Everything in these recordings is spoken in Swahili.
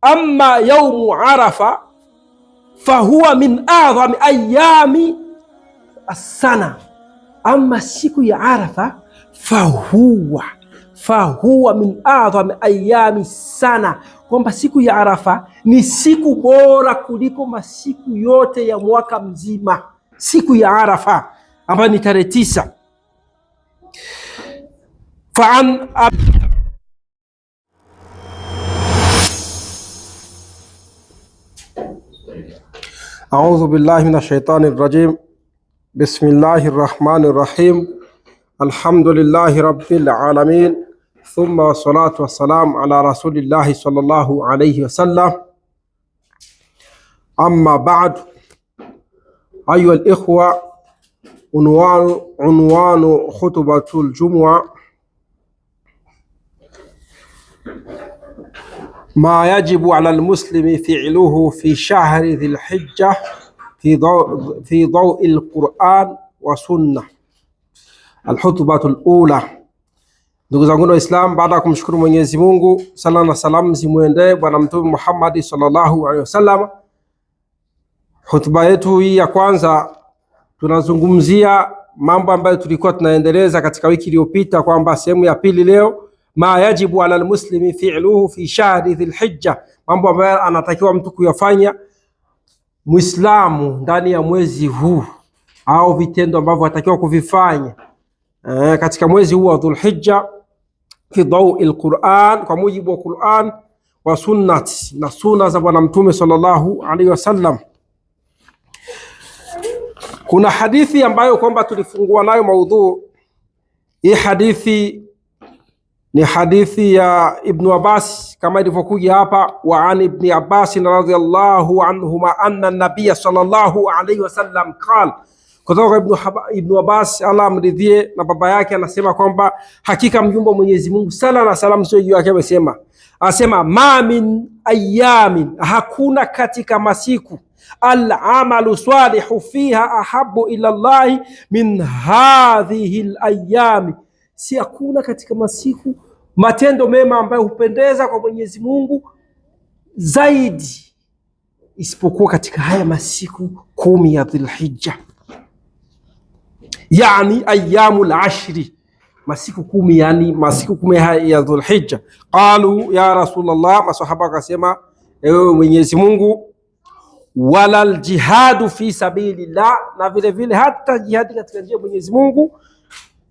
amma yaumu arafa fahuwa min a'dhami ayami as-sana, amma siku ya Arafa fahuwa min a'dhami ayami sana, kwamba siku ya Arafa ni siku bora kuliko masiku yote ya mwaka mzima. Siku ya Arafa ambayo ni tarehe 9. Fa'an A'udhu billahi minash shaitani rrajim. Bismillahir rahmanir rahim. Alhamdulillahi rabbil alamin. Thumma wassalatu wassalamu ala rasulillahi sallallahu alayhi wasallam. Amma ba'd. Ayuha al-ikhwa, unwanu khutbatul jumu'a ma yajibu ala almuslimi fi'luhu fi shahri dhil hijja fi dawi alquran wa sunnah. Alkhutbatul ula. Ndugu zangu Waislamu, baada ya kumshukuru Mwenyezi Mungu, sala na salamu zimuendee Bwana Mtume Muhammad sallallahu alaihi wasallam. Hutuba yetu hii ya kwanza tunazungumzia mambo ambayo tulikuwa tunaendeleza katika wiki iliyopita, kwamba sehemu ya pili leo ma yajibu ala almuslimi fi'luhu fi shahri dhil hijja, mambo ambayo anatakiwa mtu kuyafanya Muislamu ndani ya mwezi huu, au vitendo ambavyo anatakiwa kuvifanya katika mwezi huu wa Dhulhijja fi dawi alquran, kwa mujibu wa Quran wa sunnati, na sunna za Bwana Mtume sallallahu alaihi wasallam. Kuna hadithi ambayo kwamba tulifungua nayo maudhu. Hii hadithi ni hadithi ya Ibn Abbas kama ilivyokuja hapa, wa an Ibn Abbas radhiyallahu anhuma anna an-nabiy sallallahu alayhi wasallam qala, kutoka Ibn Abbas Allah amridhie na baba yake, anasema kwamba hakika mjumbe wa Mwenyezi Mungu sala na salamu sio juu yake asema ma min ayamin, hakuna katika masiku al-amalu salihu fiha ahabbu ila Allah min hadhihi al-ayami, si hakuna katika masiku matendo mema ambayo hupendeza kwa Mwenyezi Mungu zaidi isipokuwa katika haya masiku 10 ya Dhulhijja, yani ayyamul ashri, masiku 10, yani masiku 10 ya Dhulhijja. Qalu ya Rasulullah, masahaba wakasema ewe Mwenyezi Mungu, walal jihadu fi sabilillah, na vile vile hata jihadi katika njia ya Mwenyezi Mungu.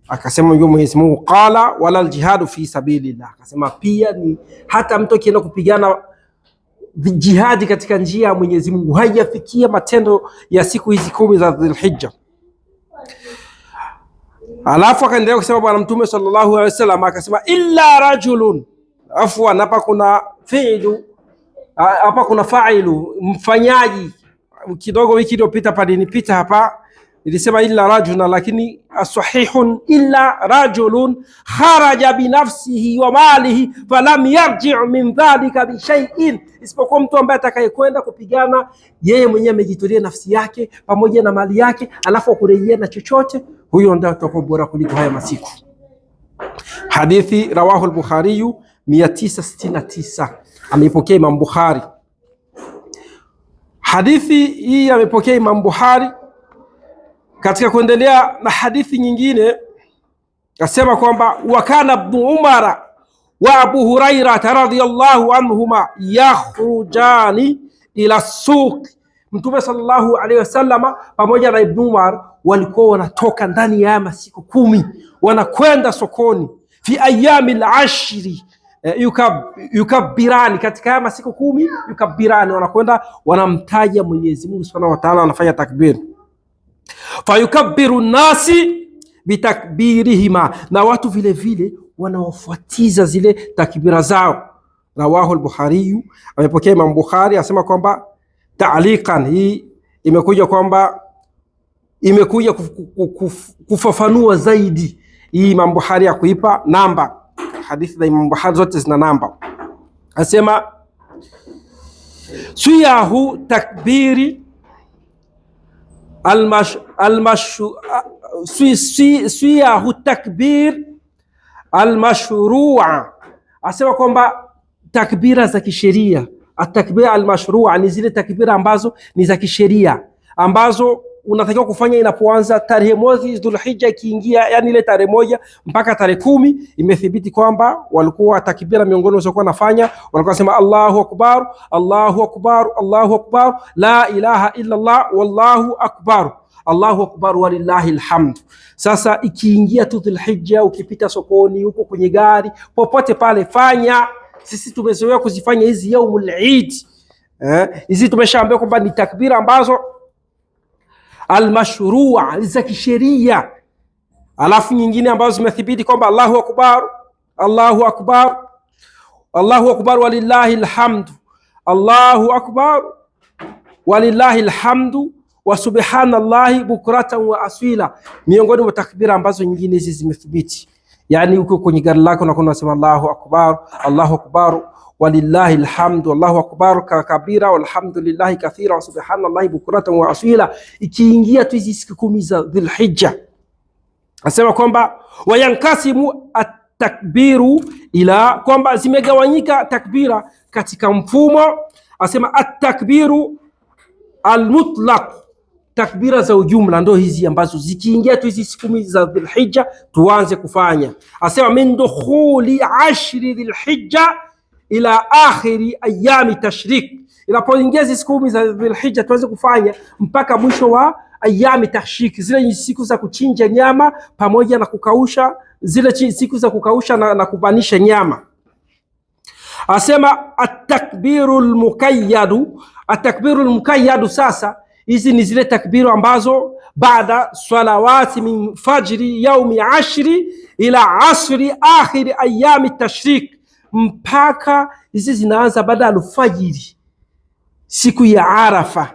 Akasema Mwenyezi Mungu qala walal jihadu fi sabilillah, akasema pia ni hata mtu akienda kupigana jihadi katika njia ya Mwenyezi Mungu haijafikia matendo ya siku hizi 10 za Dhulhijja. Alafu akaendelea kusema Bwana Mtume sallallahu alaihi wasallam akasema illa rajulun, afwan, hapa kuna fi'lu, hapa kuna fa'ilu, mfanyaji. Kidogo wiki iliyopita palinipita hapa nilisema illa rajulun, lakini asahihun illa rajulun kharaja binafsihi wa malihi falam yarji' min dhalika bi shay'in, isipokuwa mtu ambaye atakayekwenda kupigana yeye mwenyewe amejitolea nafsi yake pamoja na mali yake, alafu kurejea na chochote, huyo ndio atakuwa bora kuliko haya masiku. Hadithi rawahu al-Bukhari 969, ameipokea Imam Bukhari. Hadithi hii amepokea Imam Bukhari. Katika kuendelea na hadithi nyingine asema kwamba wakana Ibn Umar wa Abu Hurairah radhiyallahu anhuma yakhrujani ila suq, Mtume sallallahu alaihi wasallam pamoja na Ibn Umar walikuwa wanatoka ndani ya masiku 10 wanakwenda sokoni, fi ayamil ashri yukabbirani, katika masiku 10 yukabbirani, wanakwenda wanamtaja Mwenyezi Mungu Subhanahu wa Ta'ala, wanafanya takbir. Fayukabbiru nasi bitakbirihima, na watu vile vile wanaofuatiza zile takbira zao. Rawahu al-Bukhari, amepokea Imam Bukhari, asema kwamba ta'liqan, hii imekuja kwamba imekuja kufafanua zaidi hii Imam Bukhari ya kuipa namba. Hadithi za Imam Bukhari zote zina namba. Asema suyahu takbiri siyahu takbir almashrua, asema kwamba takbira za kisheria Atakbira almashrua ni zile takbira ambazo ni za kisheria, ambazo unatakiwa kufanya inapoanza tarehe moja Dhulhijja ikiingia, yani ile tarehe moja mpaka tarehe 10. Imethibiti kwamba walikuwa takbira miongoni walikuwa nafanya, walikuwa nasema Allahu akbar, Allahu akbar, Allahu akbar, la ilaha illa Allah, wallahu akbar, Allahu akbar walillahi alhamd. Sasa ikiingia tu Dhulhijja, ukipita sokoni, huko kwenye gari, popote pale fanya. Sisi tumezoea kuzifanya hizi yaumul Eid. Hizi tumeshaambia kwamba ni takbira ambazo almashrua za kisheria. Alafu nyingine ambazo zimethibiti kwamba Allahu akbar, Allahu akbar, Allahu akbar walillahi alhamd, Allahu akbar walillahi alhamd wa subhanallahi bukratan wa asila, miongoni mwa takbira ambazo nyingine hizi zimethibiti. Yani uko kwenye gari lako na unasema Allahu akbar, Allahu akbar walillahi alhamdu, Allahu akbar kabira walhamdulillahi kathira wa subhanallahi bukratan wa asila. Ikiingia tu hizi siku 10 za Dhulhijja, asema kwamba wayankasimu at-takbiru ila, kwamba zimegawanyika takbira katika mfumo. Asema at-takbiru al-mutlaq, takbira za ujumla ndo hizi ambazo zikiingia tu hizi siku 10 za Dhulhijja tuanze kufanya. Asema min dukhuli 10 Dhulhijja ila akhiri ayami tashrik, inapoingia hizi siku 10 za Dhulhijja tuanze kufanya mpaka mwisho wa ayami tashrik, zile siku za kuchinja nyama pamoja na kukausha, zile siku za kukausha na kubanisha nyama. Asema at-takbirul mukayyadu, at-takbirul mukayyadu. Sasa hizi ni zile takbiru ambazo baada salawati min fajri yaumi 10 ila asri akhiri ayami tashrik, mpaka hizi zinaanza baada alfajiri siku ya Arafa.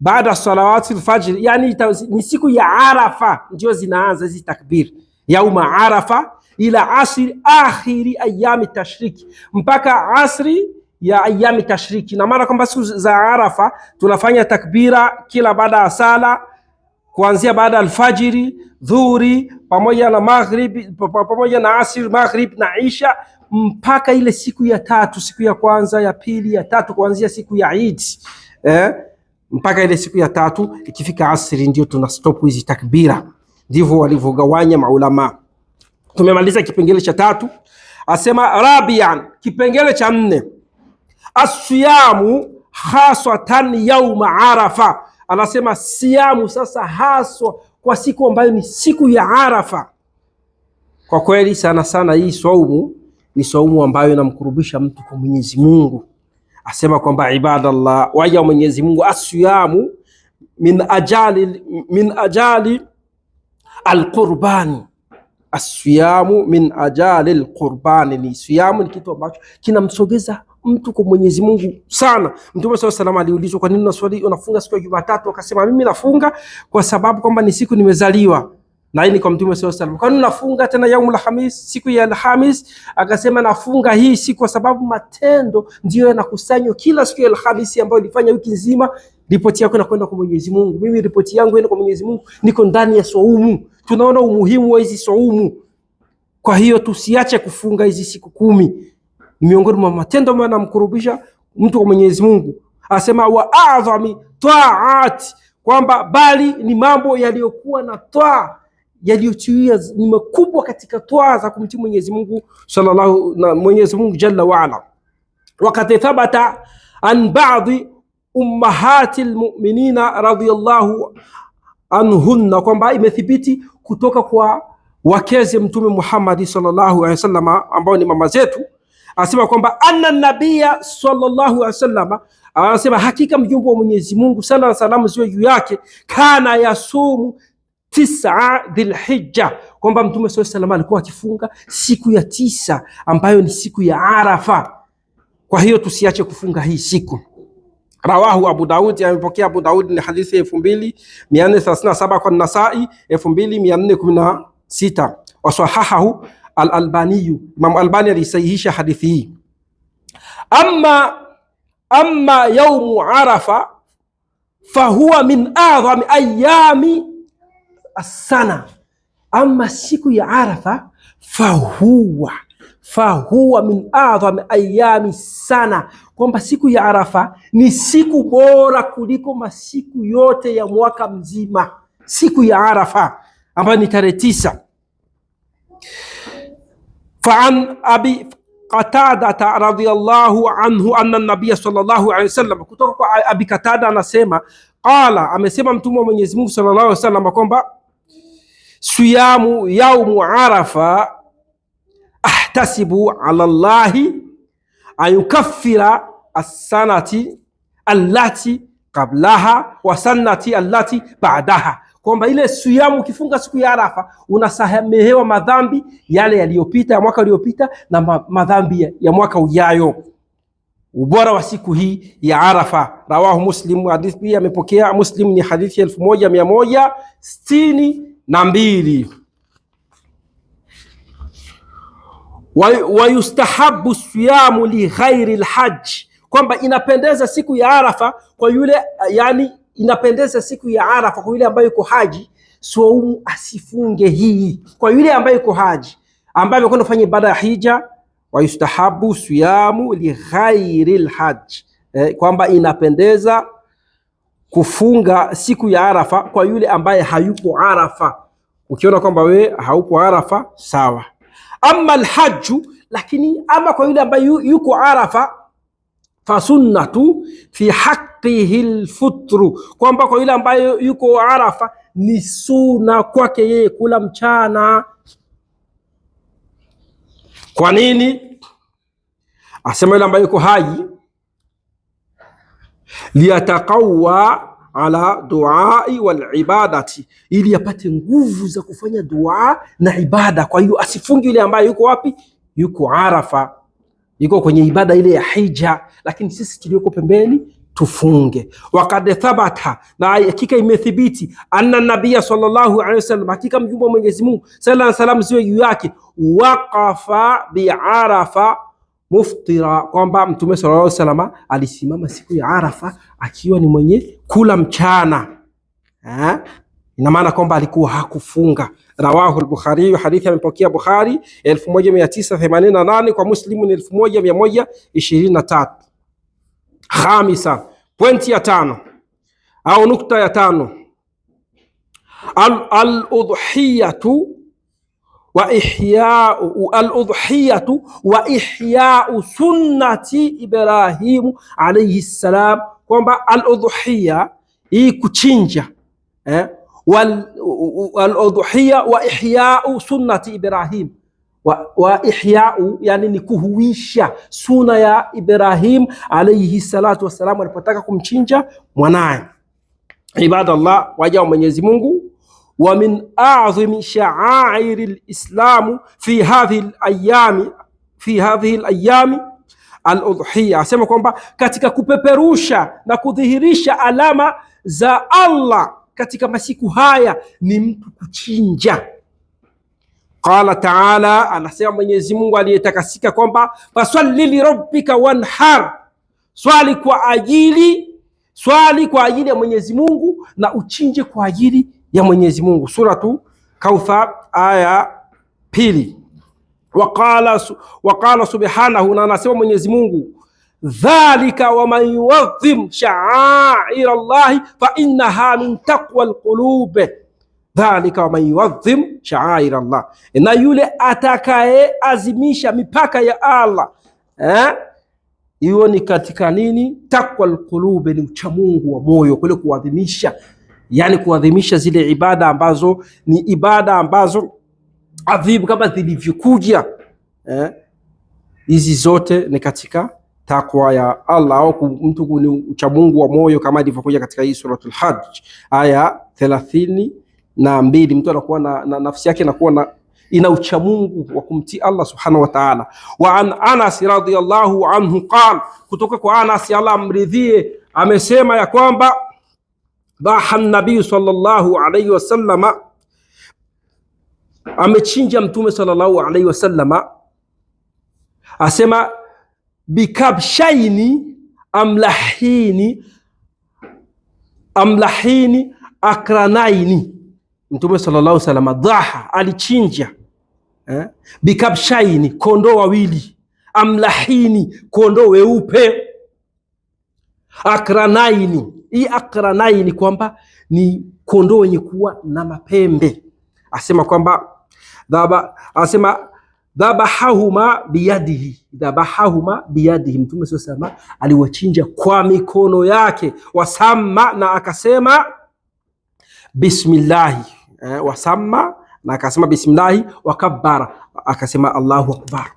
Baada salawati alfajiri, yani ni siku ya Arafa ndio zinaanza hizi takbir yauma Arafa ila asri akhiri ayami tashriki, mpaka asri ya ayami tashriki. Na maana kwamba siku za Arafa tunafanya takbira kila baada ya sala, kuanzia baada alfajiri, dhuhuri pamoja na maghrib, pamoja na asr, maghrib na isha, mpaka ile siku ya tatu, siku ya kwanza, ya pili, ya tatu, kuanzia siku ya Eid mpaka ile siku ya tatu ikifika asri ndio tuna stop hizi takbira. Ndivyo walivyogawanya maulama. Tumemaliza kipengele cha 3. Asema rabian, kipengele cha 4, as-siyamu hasatan yauma Arafa. Anasema siyamu sasa haswa kwa siku ambayo ni siku ya Arafa. Kwa kweli sana sana hii saumu ni saumu ambayo inamkurubisha mtu kwa Mwenyezi Mungu. Asema kwamba ibadallah, waja Mwenyezi Mungu, as-siyamu min ajali al-qurbani, as-siyamu min ajali al-qurbani. Ni siyamu ni kitu ambacho kinamsogeza mtu kwa Mwenyezi Mungu sana. Mtume SAW salam aliulizwa, kwa nini unafunga siku ya Jumatatu? Akasema mimi nafunga kwa sababu kwamba ni siku nimezaliwa. Na hii ni kwa Mtume SAW salam. Kwa nini unafunga tena yaumul Khamis, siku ya Alhamis? Akasema nafunga hii siku kwa sababu matendo ndio yanakusanywa kila siku ya Alhamisi ambayo ilifanya wiki nzima. Ripoti yako inakwenda kwa Mwenyezi Mungu, mimi ripoti yangu inaenda kwa Mwenyezi Mungu, niko ndani ya saumu. Tunaona umuhimu wa hizi saumu. Kwa hiyo tusiache kufunga hizi siku 10. Miongoni mwa matendo ambayo yanamkurubisha mtu kwa Mwenyezi Mungu. Asema wa a'zami ta'at, kwamba bali ni mambo yaliyokuwa na taa, yaliyotiwa ni makubwa katika taa za kumtii Mwenyezi Mungu sallallahu na Mwenyezi Mungu jalla wa ala. Wakati thabata an ba'dhi ummahatil mu'minina radhiyallahu anhunna, kwamba imethibiti kutoka kwa wakeze Mtume Muhammad sallallahu alaihi wasallam ambao ni mama zetu. Asema kwamba anna nabiyya sallallahu alaihi wasallam, anasema hakika mjumbe wa Mwenyezi Mungu sala na salamu ziwe juu yake, kana yasumu 9 Dhulhijja, kwamba Mtume sallallahu alaihi wasallam alikuwa akifunga siku ya 9 ambayo ni siku ya Arafa. Kwa hiyo tusiache kufunga hii siku. Rawahu Abu Daud, amepokea Abu Daud ni hadithi 2437, kwa Nasai 2416, wasahahahu al-Albani. Imam Albani alisahihisha hadithi hii. Amma yaumu Arafa fahuwa min a'zami ayami as-sana, amma siku ya Arafa fahuwa, fahuwa min a'dhami ayami sana, kwamba siku ya Arafa ni siku bora kuliko masiku yote ya mwaka mzima. Siku ya Arafa ambayo ni tarehe 9. Fa'an Abi Qatada radhiyallahu anhu anna an-nabiy sallallahu alayhi wasallam, kutoka kwa Abi Qatada anasema, qala, amesema Mtume wa Mwenyezi Mungu sallallahu alayhi wasallam kwamba siyamu yaumu Arafa ahtasibu ala Allahi ayukaffira as-sanati allati qablaha wa sanati allati ba'daha, kwamba ile siyamu ukifunga siku ya Arafa unasamehewa madhambi yale yaliyopita ya mwaka uliopita na madhambi ya mwaka ujayo. Ubora wa siku hii ya Arafa, rawahu Muslim, hadithi hii amepokea Muslim, ni hadithi 1162. Wa yustahabu siyamu li ghairi alhajj, kwamba inapendeza siku ya Arafa kwa yule, yani inapendeza siku ya Arafa kwa yule ambaye yuko haji, saumu asifunge hii. Kwa yule ambaye yuko haji, ambaye amekwenda kufanya ibada ya hija, wa yustahabu siyamu li ghairi alhajj, kwamba inapendeza kufunga siku ya Arafa kwa yule ambaye hayupo Arafa. Ukiona kwamba we haupo Arafa, sawa. Amma alhajju, lakini ama kwa yule ambaye yuko Arafa, fasunnatu fi haqqihi alfutru, kwamba kwa yule ambaye yuko Arafa ni sunna kwake yeye kula mchana. Kwa nini? Asema yule ambaye yuko haji, liyataqawwa ala duai wal ibadati, ili apate nguvu za kufanya dua na ibada. Kwa hiyo asifungi yule ambaye yuko wapi? Yuko Arafa, yuko kwenye ibada ile ya hija, lakini sisi tulioko pembeni tufunge. Wakad thabata, na hakika imethibiti, anna nabiyya sallallahu alaihi wasallam, hakika mjumbe wa Mwenyezi Mungu sallallahu alaihi wasallam ziwe juu yake, waqafa bi Arafa muftira, kwamba Mtume sallallahu alaihi wasallam alisimama siku ya Arafa akiwa ni mwenye kula mchana. Ina maana kwamba alikuwa hakufunga. Rawahu al-Bukhari, hadithi amepokea Bukhari 1988, kwa Muslimu ni 1123. Khamisa, pointi ya 5 au nukta ya 5, al-udhiyatu wa ihya'u sunnati Ibrahim alayhi salam, kwamba al-udhiya hii kuchinja, wal-udhiya wa ihya'u sunnati Ibrahim, wa ihya'u yani ni kuhuisha sunna ya Ibrahim alayhi salatu wassalam alipotaka kumchinja mwanae. Ibadallah, waja wa Mwenyezi Mungu, wa min a'zami sha'airi al-islam fi hadhihi al-ayami al-udhiya, asema kwamba katika kupeperusha na kudhihirisha alama za Allah katika masiku haya ni mtu kuchinja. Qala ta'ala, anasema Mwenyezi Mungu aliyetakasika kwamba fasalli li rabbika wanhar, swali kwa ajili ya Mwenyezi Mungu na uchinje kwa ajili ya Mwenyezi Mungu. Suratu Kauthar aya 2. Waqala subhanahu, na anasema Mwenyezi Mungu, dhalika wa man yu'azzim sha'aira Allahi fa innaha min taqwa alqulub. Dhalika wa man yu'azzim sha'aira Allah, na yule atakaye azimisha mipaka ya Allah, hiyo ni katika nini? Taqwa alqulub, ni uchamungu wa moyo, kule kuadhimisha, yani kuadhimisha zile ibada ambazo ni ibada ambazo adhibu kama zilivyokuja. Hizi zote ni katika takwa ya Allah, au mtu ni uchamungu wa moyo, kama ilivyokuja katika hii suratul Hajj aya 32. Mtu anakuwa na nafsi yake inakuwa ina uchamungu wa kumtii Allah subhanahu wa ta'ala. Wa an Anas radhiyallahu anhu qala, kutoka kwa Anas Allah amridhie, amesema ya kwamba dhaha an-nabii sallallahu alayhi wasallama, amechinja Mtume sallallahu alayhi wasallama, asema bikabshaini amlahini akranaini. Mtume sallallahu alayhi wasallam dhaha, alichinja Bikabshaini, kondoo wawili. Amlahini, kondoo weupe. Akranaini, hii akranaini kwamba ni kondoo wenye kuwa na mapembe. Asema kwamba dhabahahuma biyadihi, dhabahahuma biyadihi, Mtume SAW aliwachinja kwa mikono yake. Wasama, na akasema bismillahi, wasama, na akasema bismillahi. Wakabbara, akasema Allahu akbar.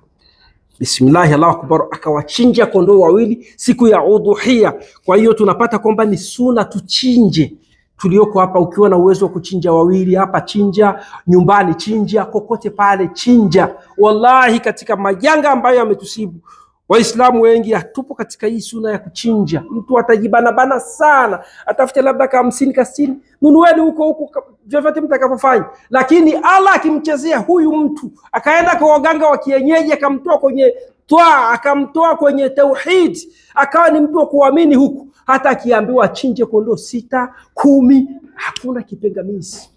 Bismillahi, Allahu akbar, akawachinja kondoo wawili siku ya udhuhia. Kwa hiyo tunapata kwamba ni sunna tuchinje. Tulioko hapa, ukiwa na uwezo wa kuchinja wawili hapa chinja, nyumbani chinja, kokote pale chinja. Wallahi, katika majanga ambayo yametusibu Waislamu wengi hatupo katika hii sunna ya kuchinja. Mtu atajibana sana, atafute labda ka 50 ka 60, nunueni huko vyovyote mtakapofanya. Lakini Allah akimchezea huyu mtu, akaenda kwa waganga wa kienyeji, akamtoa kwenye toa, akamtoa kwenye tauhid, akawa ni mtu wa kuamini huku, hata akiambiwa achinje kondoo 6, 10, hakuna kipingamizi.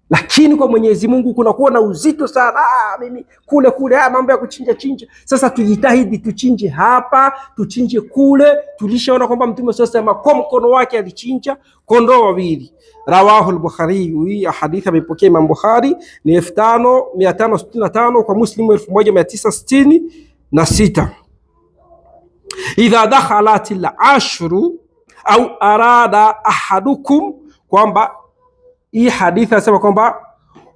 Lakini kwa Mwenyezi Mungu kunakuwa na uzito sana. Mimi kule mambo ya kuchinja. Sasa tujitahidi tuchinje hapa, tuchinje kule. Tulishaona kwamba Mtume sasa kwa mkono wake alichinja kondoo wawili. Rawahu al-Bukhari, hii hadithi amepokea Imam Bukhari, ni 5565, kwa Muslim 1966. Idha dakhalatil ashru au arada ahadukum, kwamba hii hadithi nasema kwamba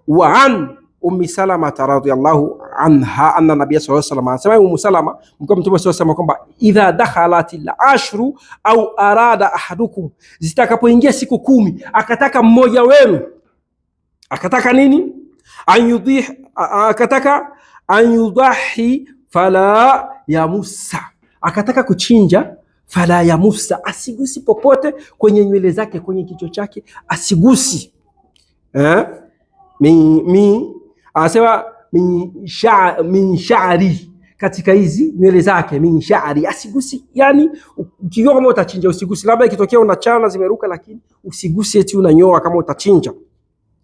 wa an Ummi Salama radhiyallahu anha anna Nabii sallallahu alayhi wasallam, anasema Ummu Salama, Mtume sallallahu alayhi wasallam kwamba idha dakhalatil ashru au arada ahadukum, zitakapoingia siku 10 akataka mmoja wenu, akataka nini? Akataka anyudahi fala yamussa, akataka kuchinja fala yamussa, asigusi popote kwenye nywele zake, kwenye kichwa chake asigusi. Anasema min sha'ri, katika hizi nywele zake, min sha'ri, asigusi. Yani ukiwa kama utachinja usigusi, labda ikitokea unachana zimeruka, lakini usigusi eti unanyoa kama utachinja.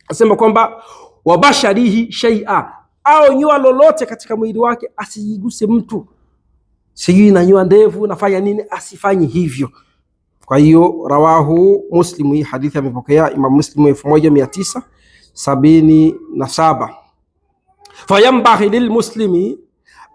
Anasema kwamba wabasharihi shay'a, au nyoa lolote katika mwili wake asiguse mtu, sijui nanyoa ndevu nafanya nini, asifanye hivyo. Kwa hiyo rawahu Muslim, hii hadithi amepokea Imam Muslim 1977. Fayambaghi lilmuslimi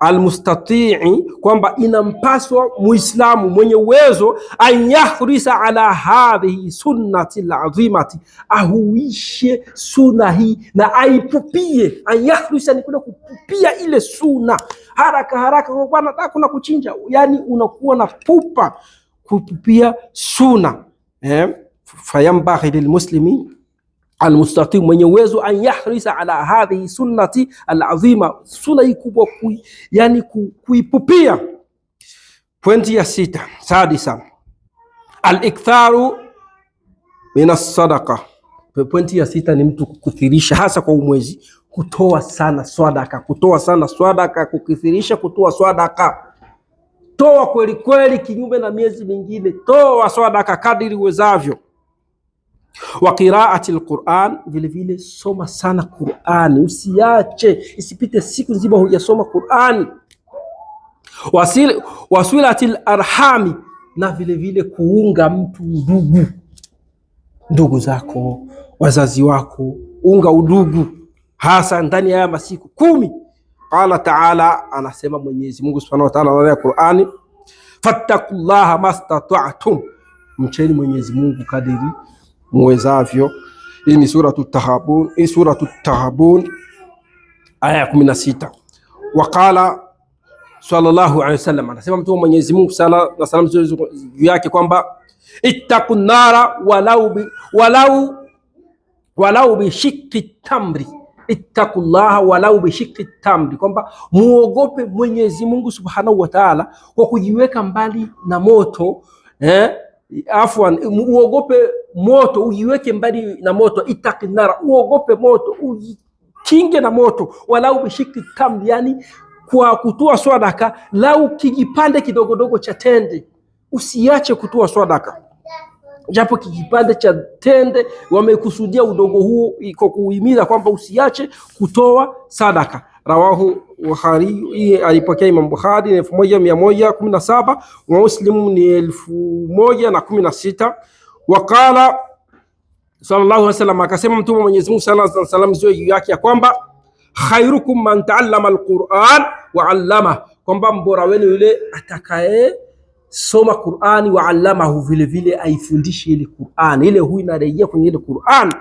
almustati'i, kwamba inampaswa Muislamu mwenye uwezo anyahrisa ala hadhihi sunnati alazimati, ahuishe sunna hii na aipupie. Anyahrisa ni kule kupupia ile sunna haraka, kwa bwana nataka kuna kuchinja, yani unakuwa na pupa kupupia sunna. Fayambaghi lilmuslimi almustati, mwenye uwezo anyahrisa ala hadhihi sunnati alazima, sunna hii kubwa, yani kuipupia. Pointi ya 6 sadisa, aliktharu min as-sadaqa. Pointi ya 6 ni mtu kukithirisha, hasa kwa mwezi, kutoa sana sadaka, kukithirisha kutoa sadaka. Toa kweli kweli, kinyume na miezi mingine, toa sadaka kadiri uwezavyo. Wa qiraati alquran, vile vile soma sana Qurani, usiache, isipite siku nzima hujasoma Qurani. Wasilatil arhami, na vile vile kuunga mtu ndugu zako, wazazi wako, unga udugu, hasa ndani ya masiku 10. Qala ta'ala, anasema Mwenyezi Mungu Subhanahu wa Ta'ala ndani ya Qur'ani, fattaqullaha mastata'tum, mcheni Mwenyezi Mungu kadiri muwezavyo. Hii ni suratu Tahabun, aya ya 16. Waqala sallallahu alayhi wasallam, anasema Mtume Mwenyezi Mungu sala na salamu juu yake kwamba ittaqun nara walau bi shiqqi tamri, ittaqullaha walau bi shiqqi tamri, kwamba muogope Mwenyezi Mungu Subhanahu wa Ta'ala kwa kujiweka mbali na moto. Uogope moto, ujiweke mbali na moto. Ittaqin nara, uogope moto, ujikinge na moto. Walau bi shiqqi tamri, yani kwa kutoa sadaka, lau kijipande kidogodogo cha tende, usiache kutoa sadaka. Japo kijipande cha tende, wamekusudia udogo huo iko kuhimiza kwamba usiache kutoa sadaka. rawahu Bukhari, alipokea Imam Bukhari ni 1117 wa Muslim ni 1016. Waqala sallallahu alaihi wasallam, akasema Mtume Mwenyezi Mungu sallallahu alaihi wasallam juu yake ya kwamba khairukum man ta'allama alquran wa 'allama, kwamba mbora wenu yule atakaye soma Qur'ani wa 'allamahu, vile vile aifundishe ile Qur'an, ile huyu inarejea kwenye ile Qur'an.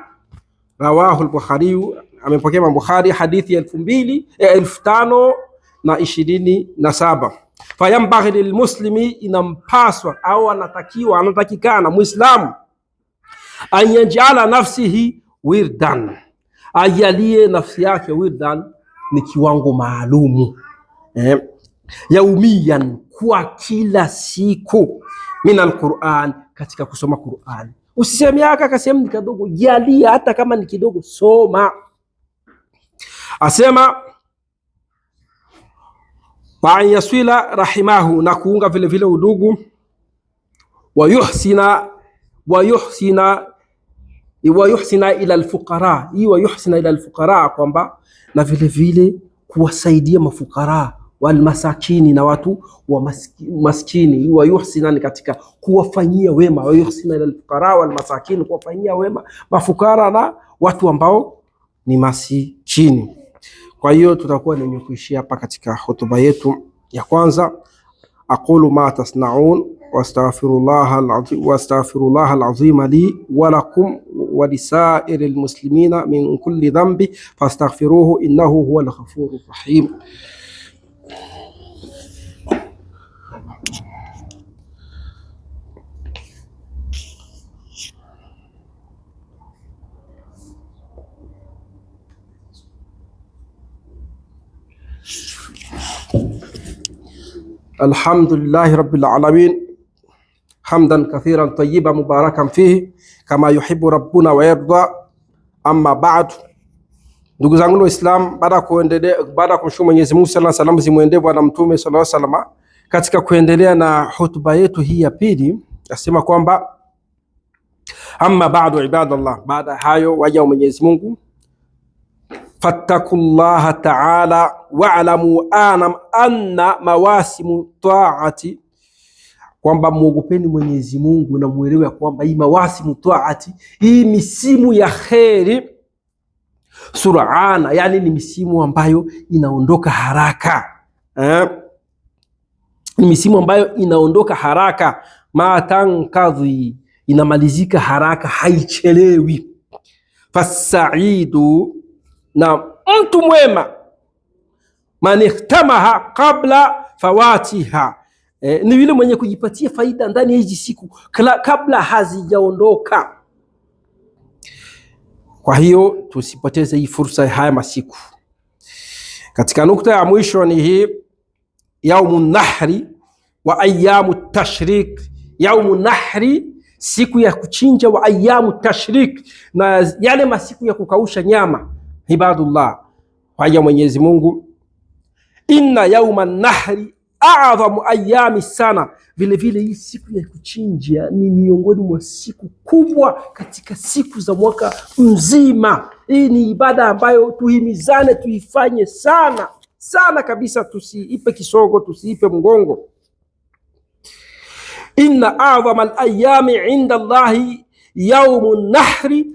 Rawahu al-Bukhari, amepokea Imam Bukhari hadithi 2527. Fayambaghi lilmuslimi, inampaswa au anatakikana Muislamu anyajala nafsihi wirdan, ajalie nafsi yake wirdan, ni kiwango maalumu yaumiyan, kwa kila siku, min alquran, katika kusoma Qur'an. Usiseme akasema ni kidogo, jalia hata kama ni kidogo, soma. Asema wa yaswila rahimahu, na kuunga vile vile udugu, wa yuhsina ila alfuqara, wa yuhsina ila alfuqara, kwamba na vile vile kuwasaidia mafukara wal masakini, na watu wa maskini. Wa yuhsina ni katika kuwafanyia wema, wa yuhsina ila alfuqara wal masakini, kuwafanyia wema mafukara na watu ambao ni masikini. Kwa hiyo tutakuwa ni kuishia hapa katika hotuba yetu ya kwanza. Aqulu ma tasnaun wastaghfirullah alazim li wa lakum wa lisairil muslimina min kulli dhanbi fastaghfiruhu innahu huwal ghafurur rahim. Alhamdulillahi rabbil alamin, hamdan kathiran tayyiban mubarakan fihi kama yuhibbu rabbuna wa yarda. Amma ba'd, ndugu zangu Waislamu, baada ya kumshukuru Mwenyezi Mungu, sallallahu alaihi wasallam zimuendee Bwana Mtume sallallahu alaihi wasallam, katika kuendelea na hotuba yetu hii ya pili, nasema kwamba amma ba'du ibadallah, baada hayo waja wa Mwenyezi Mungu, fattakullaha ta'ala wa'lamu anna mawasimu ta'ati, kwamba muogopeni Mwenyezi Mungu na muelewe kwamba hii mawasimu ta'ati, hii misimu ya kheri, sur'ana, yani ni misimu ambayo inaondoka haraka, ni misimu ambayo inaondoka haraka, matankadhi, inamalizika haraka, haichelewi. Fasaidu, na mtu mwema, man ihtamaha qabla fawatiha, ni yule mwenye kujipatia faida ndani ya hizi siku kabla hazijaondoka. Kwa hiyo tusipoteze hii fursa, haya masiku. Katika nukta ya mwisho ni hii yaumun nahri wa ayamu tashrik. Yaumun nahri, siku ya kuchinja, wa ayamu tashrik, na yale masiku ya kukausha nyama. Ibadullah, waja Mwenyezi Mungu, inna yauman nahri a'dhamu ayami sana, vile vile hii siku ya kuchinja ni miongoni mwa siku kubwa katika siku za mwaka mzima. Hii ni ibada ambayo tuhimizane tuifanye sana sana kabisa, tusiipe kisogo, tusiipe mgongo. Inna a'dhamal ayami inda Allahi yaumun nahri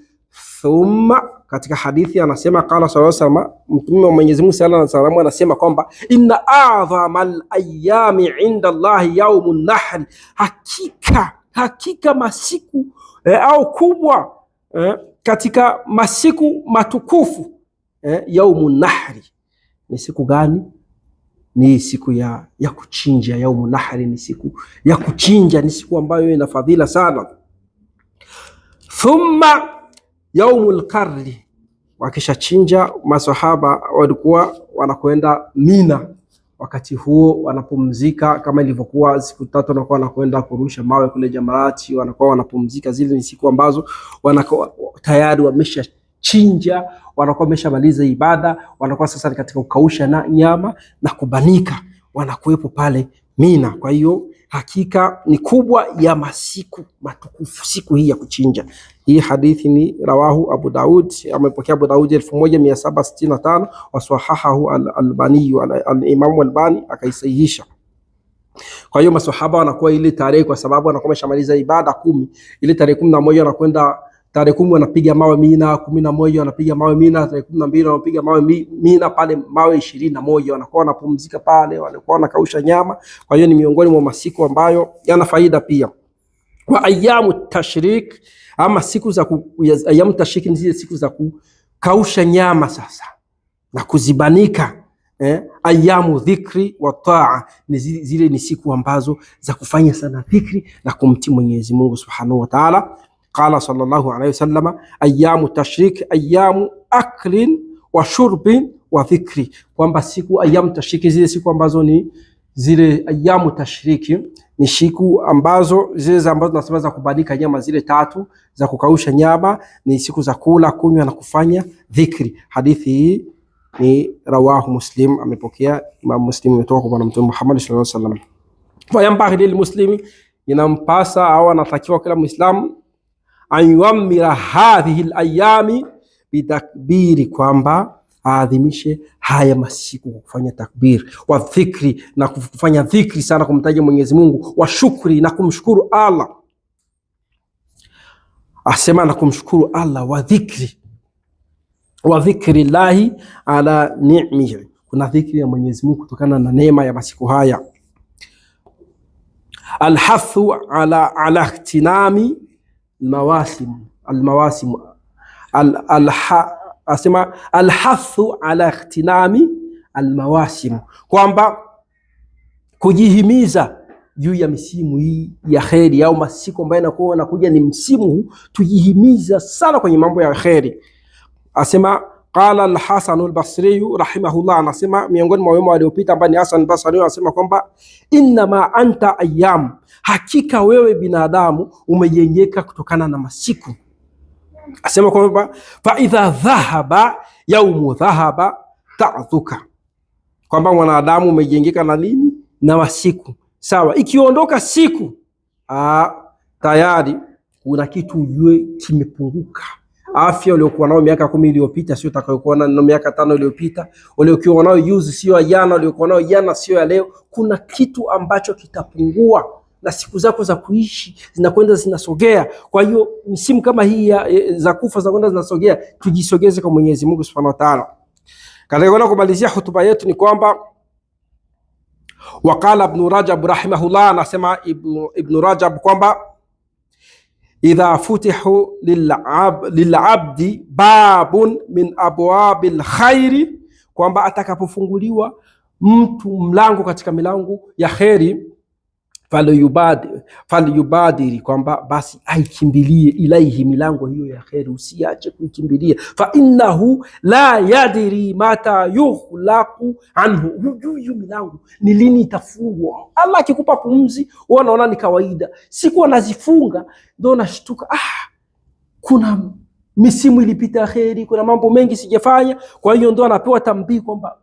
thumma, katika hadithi anasema qala sallallahu alaihi wasallam, Mtume wa Mwenyezi Mungu sallallahu alaihi wasallam anasema kwamba inna a'dhamal ayami inda Allahi yaumun nahri, hakika masiku au kubwa katika masiku matukufu, yaumun nahri. Ni siku gani? Ni siku ya kuchinja. Yaumun nahri ni siku ya kuchinja, ni siku ambayo ina fadhila sana. Thumma yaumul qarri, wakisha chinja masahaba walikuwa wanakwenda Mina. Wakati huo wanapumzika, kama ilivyokuwa siku 3 wanakuwa wanakwenda kurusha mawe kule Jamarati, wanakuwa wanapumzika. Zile ni siku ambazo wanakuwa tayari wamesha chinja, wanakuwa wameshamaliza ibada, wanakuwa sasa katika kukausha na nyama na kubanika, wanakuwepo pale Mina. Kwa hiyo hakika ni kubwa ya masiku matukufu siku hii ya kuchinja. Hii hadithi ni rawahu Abu Daud, amepokea Abu Daud 1765 wa sahahahu al-Albani, al-Imam al-Albani akaisahihisha. Kwa hiyo maswahaba wanakuwa ile tarehe, kwa sababu wanakuwa wameshamaliza ibada 10, ile tarehe 11 wanakwenda, tarehe 10 wanapiga mawe Mina, 11 wanapiga mawe Mina, tarehe 12 wanapiga mawe Mina, pale mawe 21 wanakuwa wanapumzika pale, wanakuwa wanakausha nyama. Kwa hiyo ni miongoni mwa masiku ambayo yana faida pia. Wa ayamu tashrik, ama siku za ayamu tashrik ni zile siku za kukausha nyama sasa na kuzibanika. Ayamu dhikri wa taa ni zile ni siku ambazo za kufanya sana dhikri na kumtii Mwenyezi Mungu Subhanahu wa Ta'ala. Qala sallallahu alayhi wasallam, ayamu tashrik ayamu aklin wa shurbin wa dhikri, kwamba siku ayamu tashrik zile siku ambazo ni zile ayamu tashriki ni siku ambazo zile ambazo tunasema za kubanika nyama, zile tatu za kukausha nyama ni siku za kula, kunywa na kufanya dhikri. Hadithi hii ni rawahu Muslim, amepokea Imam Muslim kutoka kwa Bwana Mtume Muhammad sallallahu alaihi wasallam. Fa yanbaghi lil muslimi, inampasa au anatakiwa kila Muislamu ayuamira hadhihi al-ayami bitakbiri, kwamba aadhimishe haya masiku kwa kufanya takbir, wa dhikri na kufanya dhikri sana, kumtaja Mwenyezi Mungu, wa shukri na kumshukuru Allah. Asema na kumshukuru Allah, wa dhikri llahi ala ni'mihi, kuna dhikri ya Mwenyezi Mungu kutokana na neema ya masiku haya. Alhathu ala ihtinami almawasim, asema alhathu ala ihtinami almawasim, kwamba kujihimiza juu ya misimu hii ya kheri au masiku ambayo yanakuwa yanakuja ni msimu huu, tujihimiza sana kwenye mambo ya kheri. Asema qala al-Hasan al-Basri rahimahullah, anasema miongoni mwa wema waliopita ambao ni Hasan al-Basri, anasema kwamba inna ma anta ayyam, hakika wewe binadamu umejengeka kutokana na masiku. Asema kwamba fa idha dhahaba yaumu dhahaba ta'dhuka, kwamba mwanadamu umejengeka na nini? Na masiku. Sawa, ikiondoka siku tayari kuna kitu ujue kimepunguka. Afya uliokuwa nao miaka 10 iliyopita sio utakayokuwa nayo miaka 5 iliyopita. Uliokuwa nao juzi sio jana, uliokuwa nao jana sio ya leo. Kuna kitu ambacho kitapungua na siku zako za kuishi zinakwenda zinasogea. Kwa hiyo misimu kama hii za kufa zinakwenda zinasogea, tujisogeze kwa Mwenyezi Mungu Subhanahu wa Ta'ala. Katika kumalizia hotuba yetu ni kwamba waqala Ibn Rajab rahimahullah, anasema Ibn Rajab kwamba idha futihu lil'abdi babun min abwabil khairi, kwamba atakapofunguliwa mtu mlango katika milango ya kheri, falyubadiri, kwamba basi aikimbilie ilaihi, milango hiyo ya kheri usiache kuikimbilia. Fa innahu la yadri mata yughlaqu anhu, hujui milango ni lini itafungwa. Allah akikupa pumzi wewe unaona ni kawaida, siku anazifunga ndio unashtuka, kuna misimu ilipita kheri, kuna mambo mengi sijafanya. Kwa hiyo ndio anapewa tambii kwamba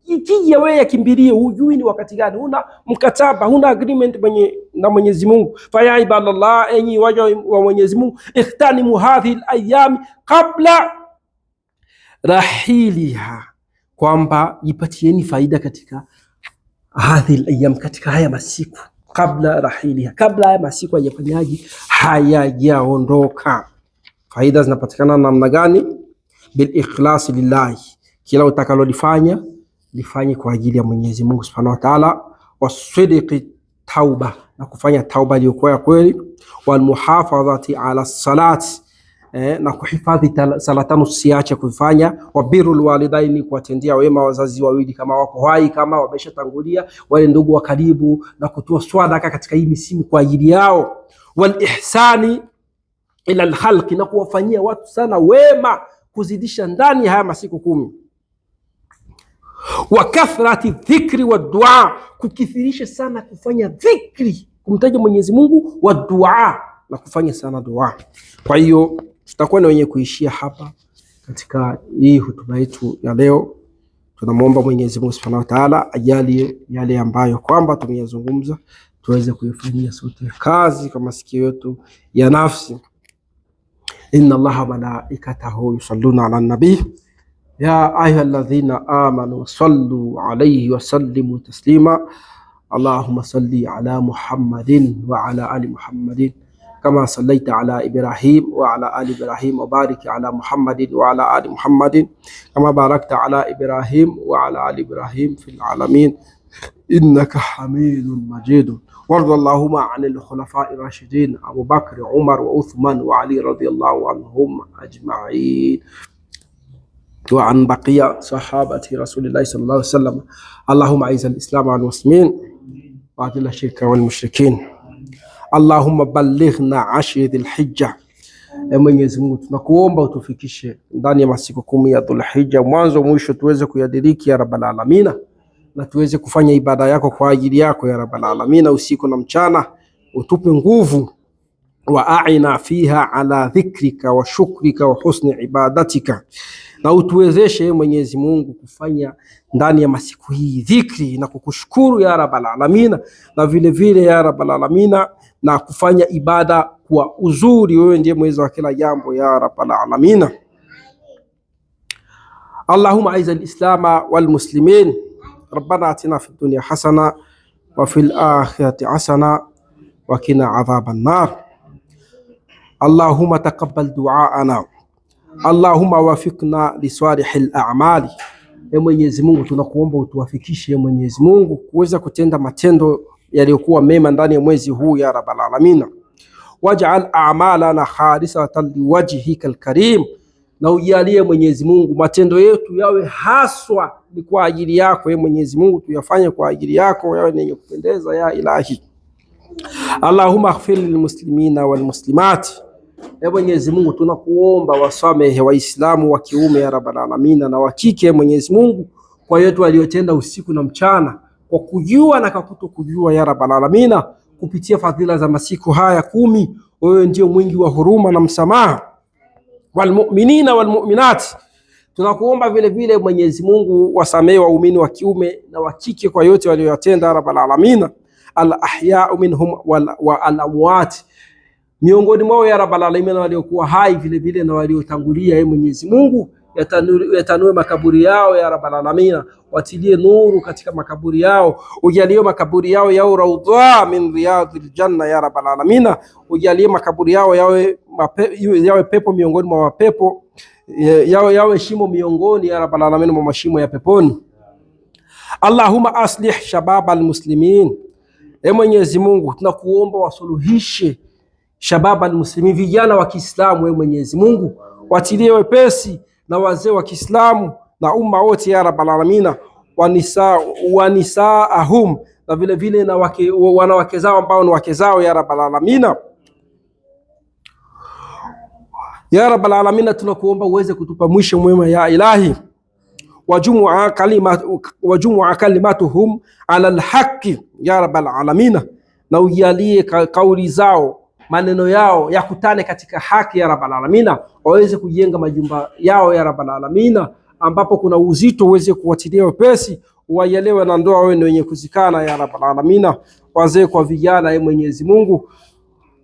ikija wewe yakimbilie, hujui ni wakati gani, huna mkataba, huna agreement na Mwenyezi Mungu. Fa ya ibadallah, enyi waja wa Mwenyezi Mungu, ikhtanimu hadhihi al-ayyam qabla rahiliha, kwamba ipatieni faida katika hadhihi al-ayyam, katika haya masiku, kabla rahiliha, kabla haya masiku hayafanyaji, hayajaondoka. Faida zinapatikana namna gani? Bil ikhlas lillahi, kila utakalolifanya lifanye kwa ajili ya Mwenyezi Mungu Subhanahu wa Ta'ala. Wasidqi tauba, na kufanya tauba iliyokuwa ya kweli. Wal muhafadhati ala salati, na kuhifadhi sala tano usiache kufanya. Wa birrul walidaini, kuwatendea wema wazazi wawili kama wako hai, kama wameshatangulia, wale ndugu wa karibu, na kutoa swadaka katika hii misimu kwa ajili yao. Wal ihsani ila al-khalqi, na kuwafanyia watu sana wema, kuzidisha ndani haya masiku 10. Wa kathrati dhikri wa dua, kukithirisha sana kufanya dhikri, kumtaja Mwenyezi Mungu, wa dua, na kufanya sana dua. Kwa hiyo tutakuwa na wenye kuishia hapa katika hii hotuba yetu ya leo. Tunamuomba Mwenyezi Mungu Subhanahu wa Ta'ala ajalie yale ambayo kwamba tumeyazungumza tuweze kuyafanyia sote kazi kwa masikio yetu ya nafsi. inna Allaha wa malaikatahu yusalluna ala nabi ya ayyuhalladhina amanu sallu alayhi wa sallimu taslima. Allahumma salli ala Muhammadin wa ala ali Muhammadin kama sallaita ala Ibrahim wa ala ali Ibrahim wa barik ala Muhammadin wa ala ali Muhammadin kama barakta ala Ibrahim wa ala ali Ibrahim fil alamin innaka Hamidun Majid. Warda Allahumma anil khulafa'i rashidin Abu Bakr, Umar wa Uthman wa Ali radiyallahu anhum ajma'in wa an baqiya sahabati Rasulillahi sallallahu alaihi wasallam. Allahumma aiz al-islam wal muslimin wa adil ash-shirka wal mushrikin. Allahumma ballighna ashri dhil-hijja. Mwenyezi Mungu tunakuomba utufikishe ndani ya masiku 10 ya Dhul-Hijja, mwanzo mwisho tuweze kuyadiriki ya Rabbal Alamin, na tuweze kufanya ibada yako kwa ajili yako ya Rabbal Alamin usiku na mchana. Utupe nguvu, wa a'ina fiha ala dhikrika wa shukrika wa husni ibadatika, na utuwezeshe Mwenyezi Mungu kufanya ndani ya masiku hii dhikri na kukushukuru ya Rabbal Alamin, na vile vile ya Rabbal Alamin na kufanya ibada kwa uzuri. Wewe ndiye mweza wa kila jambo ya Rabbal Alamin. Allahumma aiz al-islama wal muslimin. Rabbana atina fid dunya hasana wa fil akhirati hasana wa qina adhaban nar. Allahumma taqabbal du'aana. Allahumma wafiqna li salihil a'mali. Mwenyezi Mungu tunakuomba utuwafikishe Mwenyezi Mungu kuweza kutenda matendo yaliyokuwa mema ndani ya mwezi huu ya Rabbal Alamin. Waj'al a'malana khalisatan liwajhikal karim. Na ujalie Mwenyezi Mungu matendo yetu yawe haswa ni kwa ajili yako Mwenyezi Mungu, tuyafanye kwa ajili yako, yawe yenye kupendeza ya Ilahi. Allahumma ighfir lil muslimina wal muslimat. Mwenyezi Mungu tunakuomba wasamehe Waislamu wa kiume ya Rabbal Alamin na wa kike Mwenyezi Mungu kwa yote waliotenda usiku na mchana, kwa kujua na kwa kutokujua ya Rabbal Alamin, kupitia fadhila za masiku haya 10. Wewe ndio mwingi wa huruma na msamaha. Walmu'minina walmu'minat, tunakuomba vile vile Mwenyezi Mungu wasamehe waumini wa kiume na wa kike kwa yote waliyotenda Rabbal Alamin, al ahya'u minhum wa al amwat, miongoni mwao ya Rabbal Alamin waliokuwa hai vile vile na waliotangulia. Mwenyezi Mungu yatanue makaburi yao ya Rabbal Alamin, watilie nuru katika makaburi yao, ujalie makaburi yao yawe raudha min riyadil janna ya Rabbal Alamin, ujalie makaburi yao yawe pepo miongoni mwa pepo, yawe shimo miongoni ya Rabbal Alamin mwa mashimo ya peponi. Allahumma aslih shabab almuslimin. Mwenyezi Mungu tunakuomba wasuluhishe shabab almuslimin, vijana wa Kiislamu. Mwenyezi Mungu watilie wepesi na wazee wa Kiislamu na umma wote ya Rabbal Alamin, wanisaahum, na vile vile na wanawake zao ambao ni wake zao ya Rabbal Alamin. Ya Rabbal Alamin tunakuomba uweze kutupa mwisho mwema ya Ilahi, wajumua kalimatuhum ala alhaqi ya Rabbal Alamin, na ujalie kauli zao maneno yao yakutane katika haki ya Rabbal Alamin, waweze kujenga majumba yao ya Rabbal Alamin, ambapo kuna uzito uweze kuwatilia wepesi, waelewe na ndoa wewe wenye kuzikana ya Rabbal Alamin, wazee kwa vijana. Mwenyezi Mungu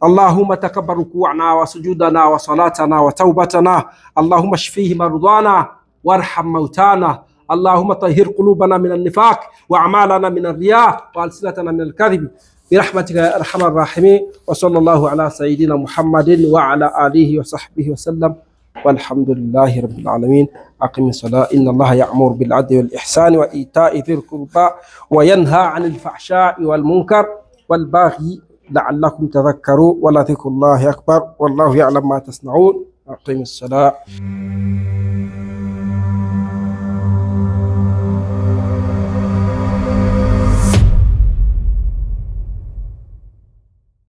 Allahumma takabbal ruku'ana wa sujudana wa salatana wa taubatana. Allahumma shfihi mardana warham mautana. Allahumma tahhir qulubana min an-nifaq wa a'malana min ar-riya wa alsinatana min al-kadhib برحمتك يا ارحم الراحمين. وصلى الله على سيدنا محمد وعلى اله وصحبه وسلم، والحمد لله رب العالمين. اقم الصلاه ان الله يأمر بالعدل والاحسان وايتاء ذي القربى وينهى عن الفحشاء والمنكر والبغي لعلكم تذكرون، ولذكر الله اكبر والله يعلم ما تصنعون. اقم الصلاه.